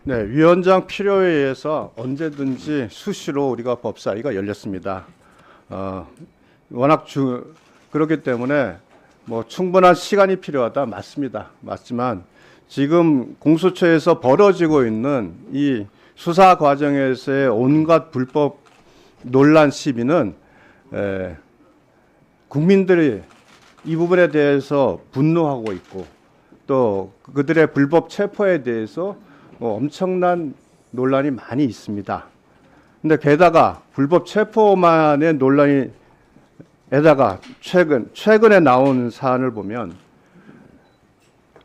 네, 위원장 필요에 의해서 언제든지 수시로 우리가 법사위가 열렸습니다. 워낙 그렇기 때문에 뭐 충분한 시간이 필요하다 맞습니다. 맞지만 지금 공수처에서 벌어지고 있는 이 수사 과정에서의 온갖 불법 논란 시비는 국민들이 이 부분에 대해서 분노하고 있고 또 그들의 불법 체포에 대해서 엄청난 논란이 많이 있습니다. 근데 게다가 불법 체포만의 논란이 에다가 최근에 나온 사안을 보면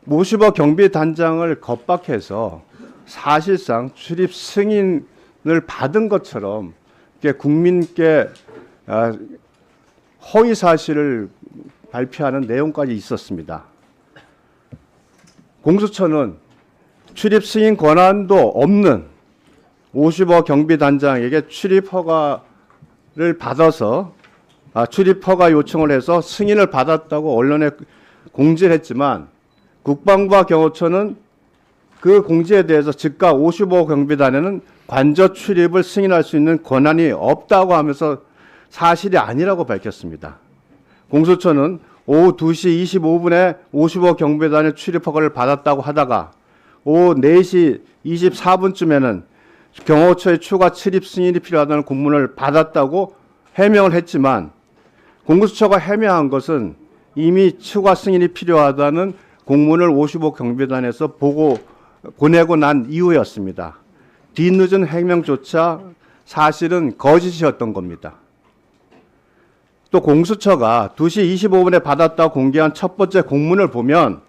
50억 경비단장을 겁박해서 사실상 출입 승인을 받은 것처럼 국민께 허위 사실을 발표하는 내용까지 있었습니다. 공수처는 출입 승인 권한도 없는 50억 경비단장에게 출입 허가를 받아서 출입 허가 요청을 해서 승인을 받았다고 언론에 공지를 했지만 국방부와 경호처는 그 공지에 대해서 즉각 55억 경비단에는 관저 출입을 승인할 수 있는 권한이 없다고 하면서 사실이 아니라고 밝혔습니다. 공수처는 오후 2시 25분에 55억 경비단의 출입 허가를 받았다고 하다가 오후 4시 24분쯤에는 경호처의 추가 출입 승인이 필요하다는 공문을 받았다고 해명을 했지만 공수처가 해명한 것은 이미 추가 승인이 필요하다는 공문을 55 경비단에서 보내고 난 이후였습니다. 뒤늦은 해명조차 사실은 거짓이었던 겁니다. 또 공수처가 2시 25분에 받았다고 공개한 첫 번째 공문을 보면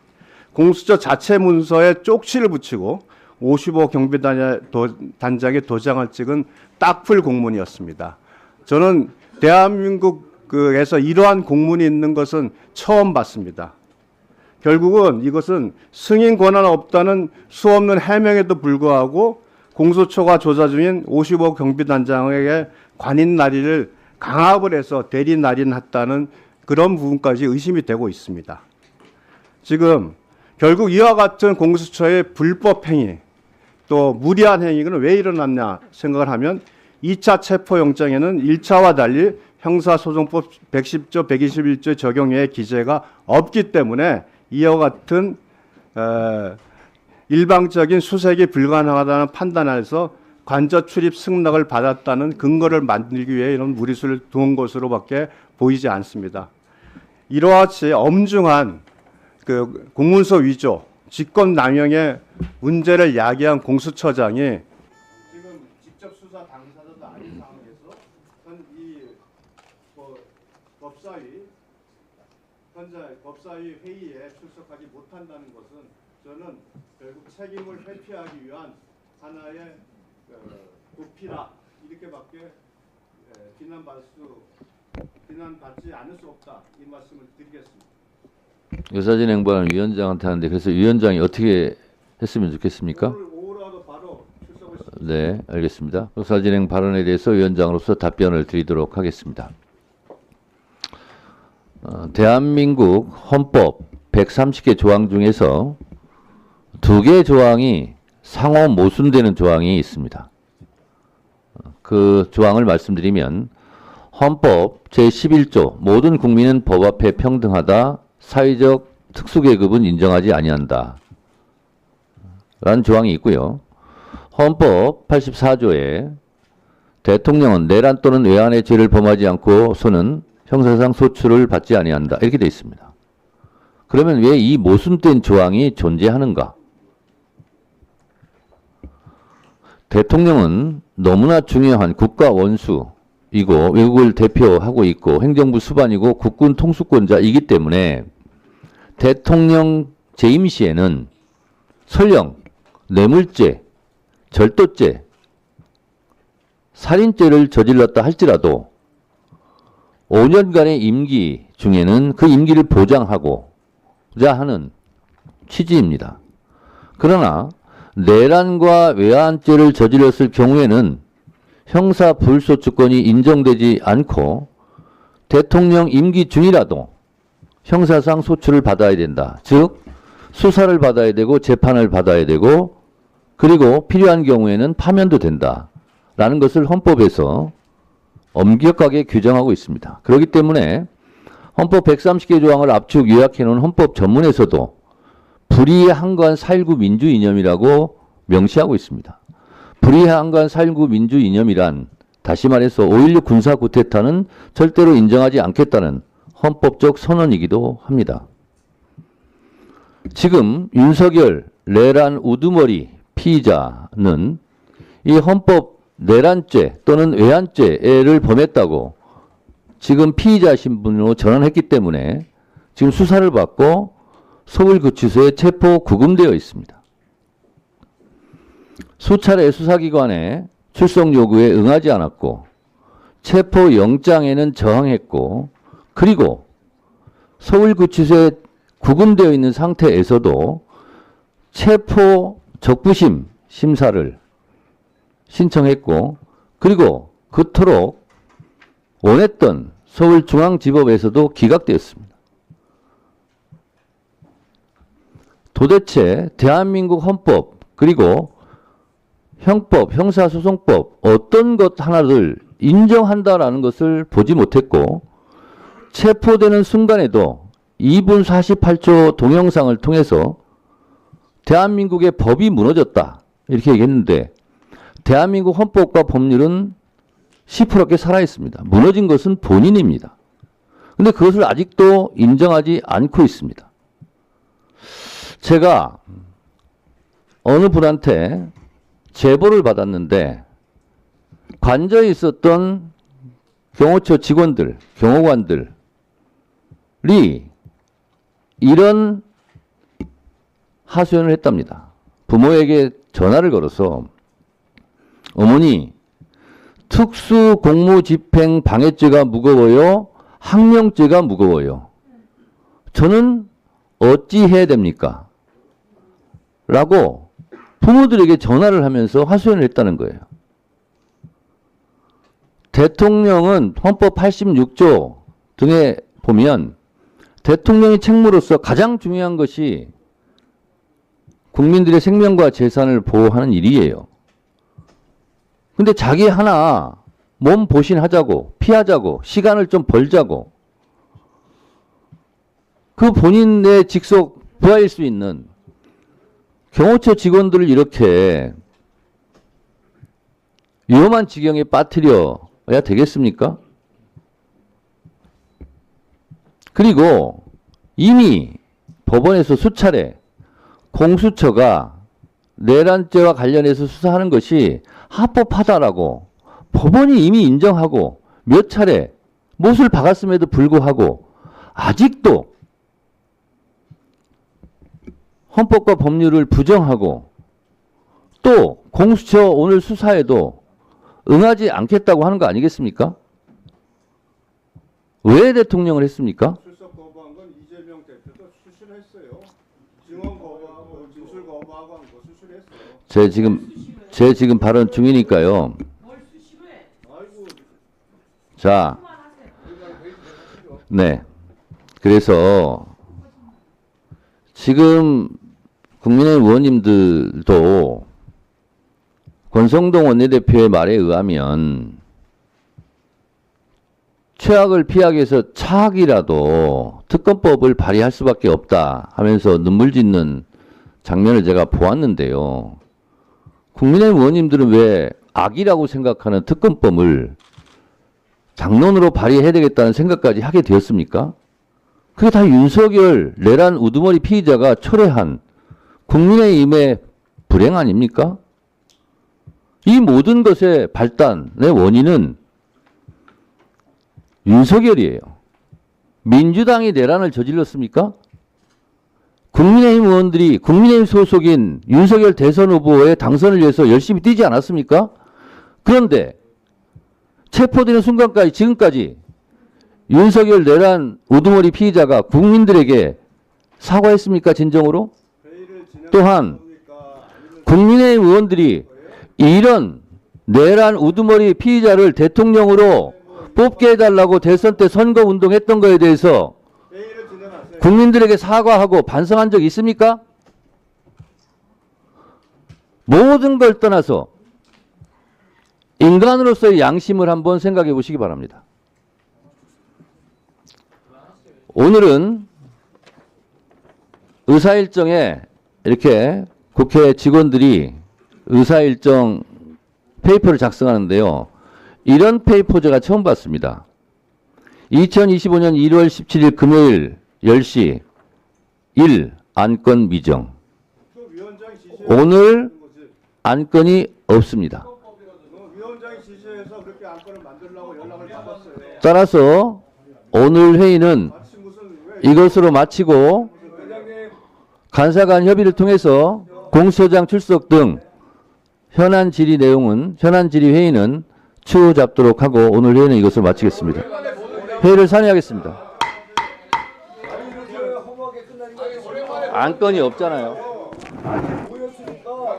공수처 자체 문서에 쪽지를 붙이고 55 경비단장의 도장을 찍은 딱풀 공문이었습니다. 저는 대한민국에서 이러한 공문이 있는 것은 처음 봤습니다. 결국은 이것은 승인 권한 없다는 수없는 해명에도 불구하고 공수처가 조사 중인 55 경비단장에게 관인 날인을 강압을 해서 대리 날인했다는 그런 부분까지 의심이 되고 있습니다. 지금 결국 이와 같은 공수처의 불법 행위 또 무리한 행위는 왜 일어났냐 생각을 하면 2차 체포영장에는 1차와 달리 형사소송법 110조 121조의 적용의 기재가 없기 때문에 이와 같은 일방적인 수색이 불가능하다는 판단에서 관저 출입 승낙을 받았다는 근거를 만들기 위해 이런 무리수를 두은 것으로밖에 보이지 않습니다. 이와 같이 엄중한 공문서 위조, 직권남용의 문제를 야기한 공수처장이 지금 직접 수사 당사자도 아닌 상황에서 이 법사위 회의에 출석하지 못한다는 것은 저는 결국 책임을 회피하기 위한 하나의 도피라 이렇게밖에 비난받지 않을 수 없다 이 말씀을 드리겠습니다. 의사진 행보하는 위원장한테 하는데 그래서 위원장이 어떻게 했으면 좋겠습니까? 오후라도 바로 출석을 네, 알겠습니다. 의사진행 발언에 대해서 위원장으로서 답변을 드리도록 하겠습니다. 대한민국 헌법 130개 조항 중에서 2개 조항이 상호 모순되는 조항이 있습니다. 그 조항을 말씀드리면 헌법 제11조 모든 국민은 법 앞에 평등하다. 사회적 특수계급은 인정하지 아니한다. 라는 조항이 있고요. 헌법 84조에 대통령은 내란 또는 외환의 죄를 범하지 않고서는 형사상 소출을 받지 아니한다. 이렇게 되어 있습니다. 그러면 왜 이 모순된 조항이 존재하는가? 대통령은 너무나 중요한 국가 원수이고 외국을 대표하고 있고 행정부 수반이고 국군 통수권자이기 때문에 대통령 재임 시에는 설령 뇌물죄, 절도죄, 살인죄를 저질렀다 할지라도 5년간의 임기 중에는 그 임기를 보장하고자 하는 취지입니다. 그러나 내란과 외환죄를 저질렀을 경우에는 형사 불소추권이 인정되지 않고 대통령 임기 중이라도 형사상 소출을 받아야 된다. 즉 수사를 받아야 되고 재판을 받아야 되고 그리고 필요한 경우에는 파면도 된다라는 것을 헌법에서 엄격하게 규정하고 있습니다. 그렇기 때문에 헌법 130개 조항을 압축 요약해 놓은 헌법 전문에서도 불의의 한관 4.19 민주 이념이라고 명시하고 있습니다. 불의의 한관 4.19 민주 이념이란 다시 말해서 5.16 군사 쿠데타는 절대로 인정하지 않겠다는 헌법적 선언이기도 합니다. 지금 윤석열 내란 우두머리 피의자는 이 헌법 내란죄 또는 외환죄를 범했다고 지금 피의자 신분으로 전환했기 때문에 지금 수사를 받고 서울구치소에 체포 구금되어 있습니다. 수차례 수사기관에 출석 요구에 응하지 않았고 체포 영장에는 저항했고 그리고 서울구치소에 구금되어 있는 상태에서도 체포 적부심 심사를 신청했고 그리고 그토록 원했던 서울중앙지법에서도 기각되었습니다. 도대체 대한민국 헌법 그리고 형법, 형사소송법 어떤 것 하나를 인정한다라는 것을 보지 못했고 체포되는 순간에도 2분 48초 동영상을 통해서 대한민국의 법이 무너졌다 이렇게 얘기했는데 대한민국 헌법과 법률은 시퍼렇게 살아있습니다. 무너진 것은 본인입니다. 그런데 그것을 아직도 인정하지 않고 있습니다. 제가 어느 분한테 제보를 받았는데 관저에 있었던 경호처 직원들, 경호관들이 이런 하소연을 했답니다. 부모에게 전화를 걸어서 어머니 특수공무집행 방해죄가 무거워요? 항명죄가 무거워요? 저는 어찌 해야 됩니까? 라고 부모들에게 전화를 하면서 하소연을 했다는 거예요. 대통령은 헌법 86조 등에 보면 대통령의 책무로서 가장 중요한 것이 국민들의 생명과 재산을 보호하는 일이에요. 근데 자기 하나 몸 보신하자고 피하자고 시간을 좀 벌자고 그 본인의 직속 부하일 수 있는 경호처 직원들을 이렇게 위험한 지경에 빠뜨려야 되겠습니까? 그리고 이미 법원에서 수차례 공수처가 내란죄와 관련해서 수사하는 것이 합법하다라고 법원이 이미 인정하고 몇 차례 못을 박았음에도 불구하고 아직도 헌법과 법률을 부정하고 또 공수처 오늘 수사에도 응하지 않겠다고 하는 거 아니겠습니까? 왜 대통령을 했습니까? 출석 거부한 건 이재명 대표도 수술했어요. 증언 거부하고 진술 거부하고 한 거 수술했어요. 제 지금 발언 중이니까요. 자, 네. 그래서 지금 국민의힘 의원님들도 권성동 원내대표의 말에 의하면 최악을 피하기 위해서 차악이라도 특검법을 발의할 수밖에 없다 하면서 눈물 짓는 장면을 제가 보았는데요. 국민의힘 의원님들은 왜 악이라고 생각하는 특검법을 당론으로 발의해야 되겠다는 생각까지 하게 되었습니까? 그게 다 윤석열 내란 우두머리 피의자가 초래한 국민의힘의 불행 아닙니까? 이 모든 것의 발단의 원인은 윤석열이에요. 민주당이 내란을 저질렀습니까? 국민의힘 의원들이 국민의힘 소속인 윤석열 대선 후보의 당선을 위해서 열심히 뛰지 않았습니까? 그런데 체포되는 순간까지 지금까지 윤석열 내란 우두머리 피의자가 국민들에게 사과했습니까? 진정으로? 또한 국민의힘 의원들이 이런 내란 우두머리 피의자를 대통령으로 뽑게 해달라고 대선 때 선거운동했던 거에 대해서 국민들에게 사과하고 반성한 적 있습니까? 모든 걸 떠나서 인간으로서의 양심을 한번 생각해 보시기 바랍니다. 오늘은 의사일정에 이렇게 국회 직원들이 의사일정 페이퍼를 작성하는데요. 이런 페이퍼 제가 처음 봤습니다. 2025년 1월 17일 금요일 10시 1. 안건 미정. 위원장이 지시해서 오늘 안건이 없습니다. 위원장이 지시해서 그렇게 안건을 만들려고 연락을 받았어요. 따라서 오늘 회의는 마치 무슨 왜 이것으로 마치고 간사간 협의를 통해서 공소장 출석 등 현안 질의 회의는 추후 잡도록 하고 오늘 회의는 이것으로 마치겠습니다. 회의를 산회하겠습니다. 안건이 없잖아요. 모였으니까